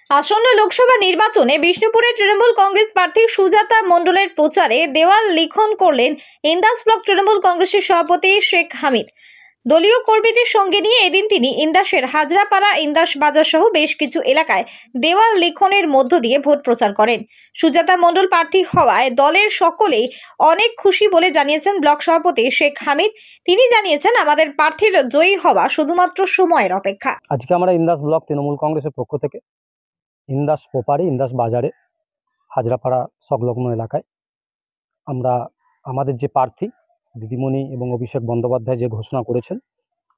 আসন্ন লোকসভা নির্বাচনে বিষ্ণুপুরে তৃণমূল কংগ্রেস প্রার্থী সুজাতা মণ্ডলের প্রচারে দেওয়াল লিখন করলেন ইন্দাস ব্লক তৃণমূল কংগ্রেসের সভাপতি শেখ হামিদ। দলীয় কর্মীদের সঙ্গে নিয়ে এদিন তিনি ইন্দাসের হাজরাপাড়া, ইন্দাস বাজার সহ বেশ কিছু এলাকায় দেওয়াল লিখনের মধ্য দিয়ে ভোট প্রচার করেন। সুজাতা মণ্ডল প্রার্থী হওয়ায় দলের সকলেই অনেক খুশি বলে জানিয়েছেন ব্লক সভাপতি শেখ হামিদ। তিনি জানিয়েছেন, আমাদের প্রার্থীর জয়ী হওয়া শুধুমাত্র সময়ের অপেক্ষা। আজকে আমরা ইন্দাস ব্লক তৃণমূল কংগ্রেসের পক্ষ থেকে ইন্দাস পোপারি, ইন্দাস বাজারে, হাজরাপাড়া সংলগ্ন এলাকায় আমরা আমাদের যে প্রার্থী দিদিমণি এবং অভিষেক বন্দ্যোপাধ্যায় যে ঘোষণা করেছেন,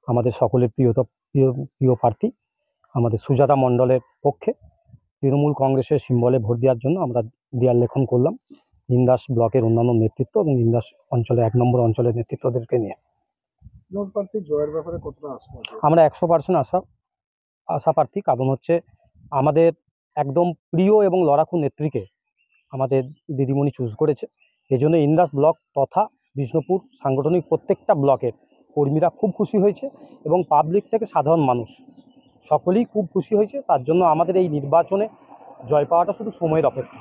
আমাদের সকলের প্রিয় প্রার্থী আমাদের সুজাতা মণ্ডলের পক্ষে তৃণমূল কংগ্রেসের সিম্বলে ভোট দেওয়ার জন্য আমরা দেয়াল লেখন করলাম ইন্দাস ব্লকের অন্যান্য নেতৃত্ব এবং ইন্দাস অঞ্চলের 1 নম্বর অঞ্চলের নেতৃত্বদেরকে নিয়ে। আমরা 100% আশা প্রার্থী। কারণ হচ্ছে আমাদের একদম প্রিয় এবং লড়াকু নেত্রীকে আমাদের দিদিমণি চুজ করেছে। এই জন্য ইন্দাস ব্লক তথা বিষ্ণুপুর সাংগঠনিক প্রত্যেকটা ব্লকের কর্মীরা খুব খুশি হয়েছে এবং পাবলিক থেকে সাধারণ মানুষ সকলেই খুব খুশি হয়েছে। তার জন্য আমাদের এই নির্বাচনে জয় পাওয়াটা শুধু সময়ের অপেক্ষা।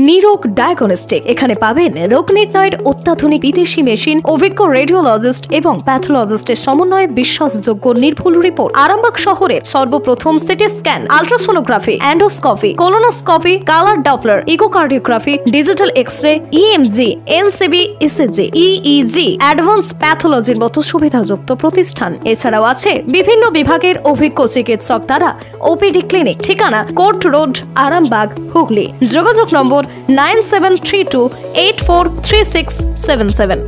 নিরোগ ডায়াগনস্টিক, এখানে পাবেন রোগ নির্ণয়ের অত্যাধুনিক বিদেশি মেশিন, অভিজ্ঞ রেডিওলজিস্ট এবং প্যাথোলজিস্টের সমন্বয়ে বিশ্বাসযোগ্য নির্ভুল রিপোর্ট। আরামবাগ শহরের সর্বপ্রথম CT scan, ultrasonography, endoscopy, colonoscopy, colour Doppler, echocardiography, digital x ray, EMG, NCB, ECG, EEG, advance প্যাথোলজির মতো সুবিধাযুক্ত প্রতিষ্ঠান। এছাড়াও আছে বিভিন্ন বিভাগের অভিজ্ঞ চিকিৎসক দ্বারা ওপিডি ক্লিনিক। ঠিকানা কোর্ট রোড, আরামবাগ, হুগলি। যোগাযোগ নম্বর 9732843677।